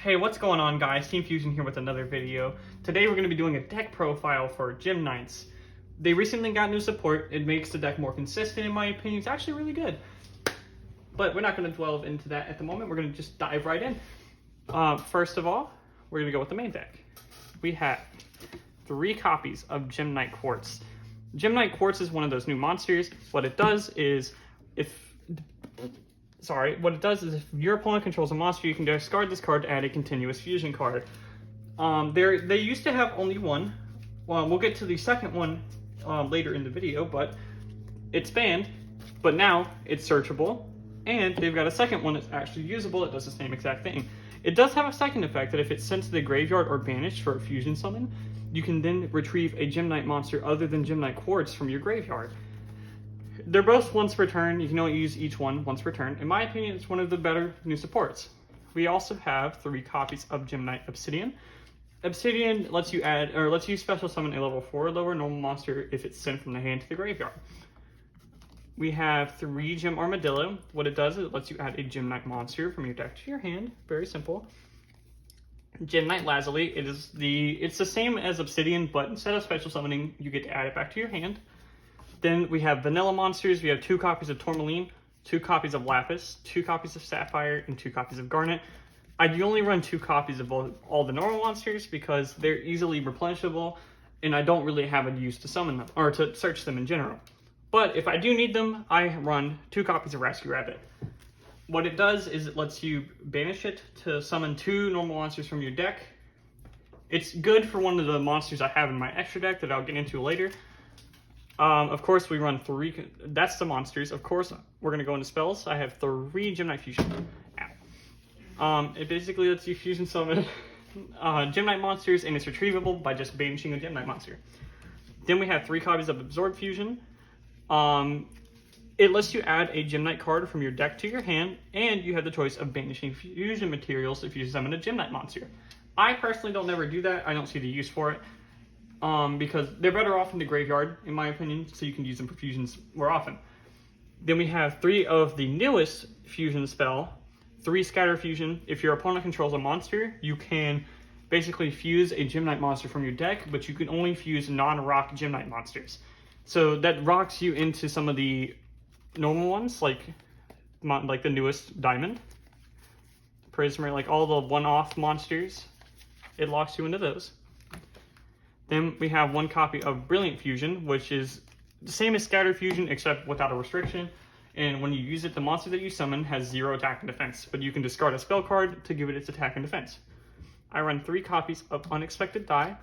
Hey, what's going on, guys? Team Fusion here with another video. Today we're going to be doing a deck profile for Gym Knights. They recently got new support. It makes the deck more consistent, in my opinion. It's actually really good. But we're not going to delve into that at the moment. We're going to just dive right in. First of all, we're going to go with the main deck. We have 3 copies of Gym Knight Quartz. Gym Knight Quartz is one of those new monsters. What it does is if your opponent controls a monster, you can discard this card to add a continuous fusion card. They used to have only one. Well, we'll get to the second one later in the video, but it's banned. But now it's searchable, and they've got a second one that's actually usable. It does the same exact thing. It does have a second effect that if it's sent to the graveyard or banished for a fusion summon, you can then retrieve a Gym Knight monster other than Gym Knight Quartz from your graveyard. They're both once per turn. You can only use each one once per turn. In my opinion, it's one of the better new supports. We also have 3 copies of Gym Knight Obsidian. Obsidian lets you special summon a level 4 or lower normal monster if it's sent from the hand to the graveyard. We have 3 Gym Armadillo. What it does is it lets you add a Gym Knight monster from your deck to your hand. Very simple. Gym Knight Lazuli. It's the same as Obsidian, but instead of special summoning, you get to add it back to your hand. Then we have vanilla monsters. We have 2 copies of Tourmaline, 2 copies of Lapis, 2 copies of Sapphire, and 2 copies of Garnet. I do only run 2 copies of all the normal monsters because they're easily replenishable, and I don't really have a use to summon them, or to search them in general. But if I do need them, I run 2 copies of Rescue Rabbit. What it does is it lets you banish it to summon 2 normal monsters from your deck. It's good for one of the monsters I have in my extra deck that I'll get into later. Of course, we run 3. That's the monsters. Of course, we're going to go into spells. I have 3 Gym Knight Fusion. Ow. It basically lets you fusion summon Gym Knight monsters, and it's retrievable by just banishing a Gym Knight monster. Then we have 3 copies of Absorb Fusion. It lets you add a Gym Knight card from your deck to your hand, and you have the choice of banishing fusion materials if you summon a Gym Knight monster. I personally don't never do that. I don't see the use for it. Because they're better off in the graveyard, in my opinion, so you can use them for fusions more often. Then we have 3 of the newest fusion spell, 3 Scatter Fusion. If your opponent controls a monster, you can basically fuse a Gym Knight monster from your deck, but you can only fuse non-rock Gym Knight monsters. So that rocks you into some of the normal ones, like the newest Diamond, Prism, like all the one-off monsters. It locks you into those. Then we have 1 copy of Brilliant Fusion, which is the same as Scatter Fusion, except without a restriction. And when you use it, the monster that you summon has 0 attack and defense, but you can discard a spell card to give it its attack and defense. I run 3 copies of Unexpected Die,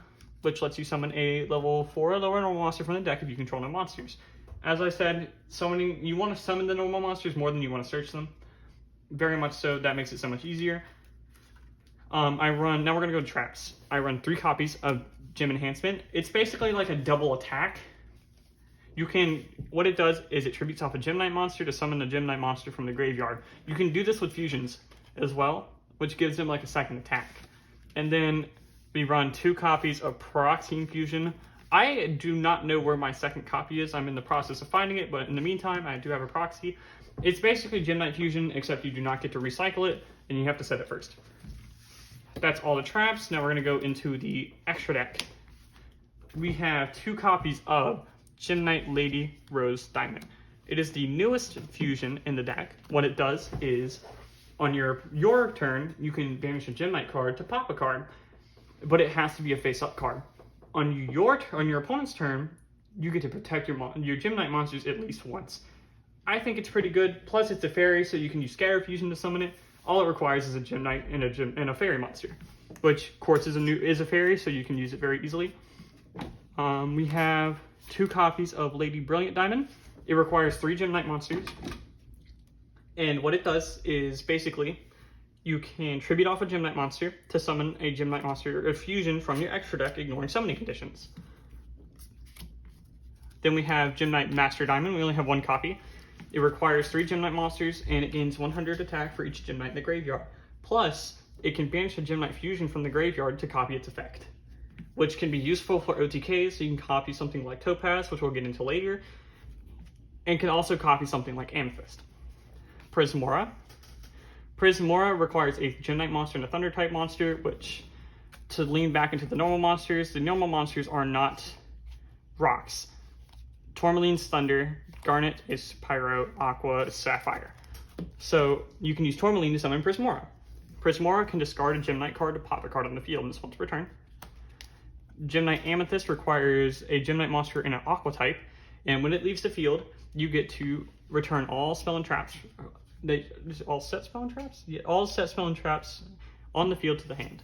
which lets you summon a level 4 or lower normal monster from the deck if you control no monsters. As I said, you want to summon the normal monsters more than you want to search them. Very much so. That makes it so much easier. Now we're going to go to traps. I run 3 copies of Gym Enhancement. It's basically like a double attack. What it does is it tributes off a Gym Knight monster to summon a Gym Knight monster from the graveyard. You can do this with fusions as well, which gives them like a second attack. And then we run 2 copies of Paroxene Fusion. I do not know where my second copy is. I'm in the process of finding it, but in the meantime, I do have a proxy. It's basically Gym Knight Fusion, except you do not get to recycle it, and you have to set it first. That's all the traps. Now we're going to go into the extra deck. We have 2 copies of Gym Knight Lady Rose Diamond. It is the newest fusion in the deck. What it does is, on your turn, you can banish a Gym Knight card to pop a card, but it has to be a face-up card. On your opponent's turn, you get to protect your Gym Knight monsters at least once. I think it's pretty good. Plus, it's a fairy, so you can use Scatter Fusion to summon it. All it requires is a Gym Knight and a fairy monster, which Quartz is a fairy, so you can use it very easily. We have 2 copies of Lady Brilliant Diamond. It requires 3 Gym Knight monsters, and what it does is basically you can tribute off a Gym Knight monster to summon a Gym Knight monster or fusion from your extra deck, ignoring summoning conditions. Then we have Gym Knight Master Diamond. We only have 1 copy. It requires 3 Gym Knight monsters, and it gains 100 attack for each Gym Knight in the graveyard. Plus, it can banish a Gym Knight fusion from the graveyard to copy its effect, which can be useful for OTKs, so you can copy something like Topaz, which we'll get into later, and can also copy something like Amethyst. Prismora. Prismora requires a Gem Knight monster and a Thunder type monster, which to lean back into the normal monsters are not rocks. Tourmaline's Thunder, Garnet is Pyro, Aqua is Sapphire. So you can use Tourmaline to summon Prismora. Prismora can discard a Gem Knight card to pop a card on the field in this one's return. Gem Knight Amethyst requires a Gem Knight monster and an Aqua type, and when it leaves the field, you get to return all spell and traps. All set spell and traps? Yeah, all set spell and traps on the field to the hand.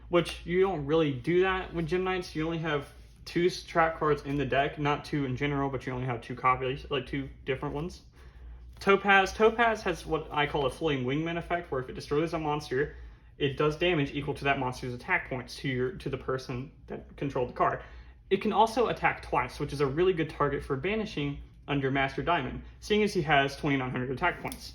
Which you don't really do that with Gem Knights. You only have 2 trap cards in the deck, not 2 in general, but you only have 2 copies, like 2 different ones. Topaz has what I call a floating wingman effect, where if it destroys a monster, it does damage equal to that monster's attack points to the person that controlled the card. It can also attack twice, which is a really good target for banishing under Master Diamond, seeing as he has 2,900 attack points.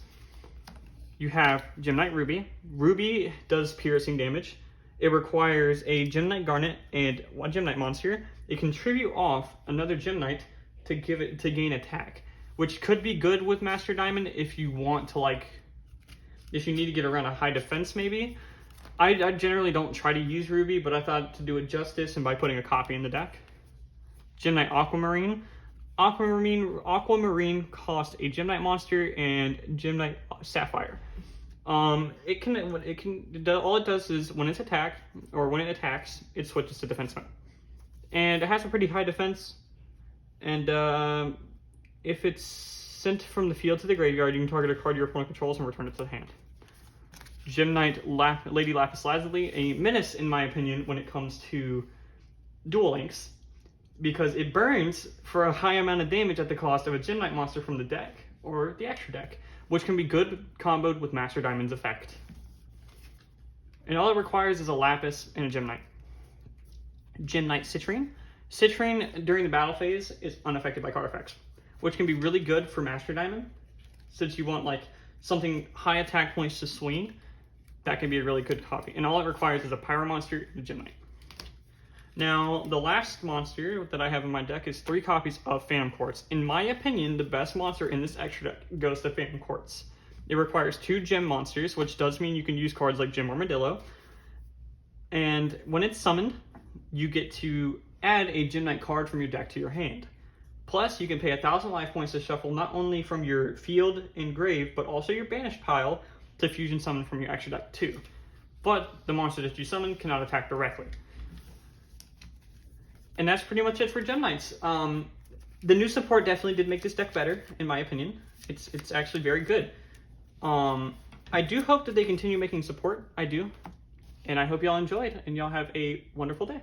You have Gem Knight Ruby. Ruby does piercing damage. It requires a Gem Knight Garnet and 1 Gem Knight monster. It can tribute off another Gem Knight to gain attack, which could be good with Master Diamond if you want to, like, if you need to get around a high defense maybe. I generally don't try to use Ruby, but I thought to do it justice and by putting a copy in the deck. Gem Knight Aquamarine. Aquamarine costs a Gem Knight monster and Gem Knight Sapphire. All it does is when it attacks, it switches to defense mode. And it has a pretty high defense. And if it's sent from the field to the graveyard, you can target a card your opponent controls and return it to the hand. Gem Knight Lady Lapis Lazuli, a menace in my opinion when it comes to Duel Links, because it burns for a high amount of damage at the cost of a Gem Knight monster from the deck, or the extra deck, which can be good comboed with Master Diamond's effect. And all it requires is a Lapis and a Gem Knight. Gem Knight Citrine. Citrine, during the battle phase, is unaffected by card effects, which can be really good for Master Diamond, since you want like something high attack points to swing. That can be a really good copy. And all it requires is a Pyro monster and a Gem Knight. Now, the last monster that I have in my deck is 3 copies of Phantom Quartz. In my opinion, the best monster in this extra deck goes to Phantom Quartz. It requires 2 gem monsters, which does mean you can use cards like Gem Armadillo. And when it's summoned, you get to add a Gem Knight card from your deck to your hand. Plus, you can pay 1,000 life points to shuffle not only from your field and grave, but also your banished pile to fusion summon from your extra deck too. But the monster that you summon cannot attack directly. And that's pretty much it for Gem Knights. The new support definitely did make this deck better, in my opinion. It's actually very good. I do hope that they continue making support. I do. And I hope y'all enjoyed, and y'all have a wonderful day.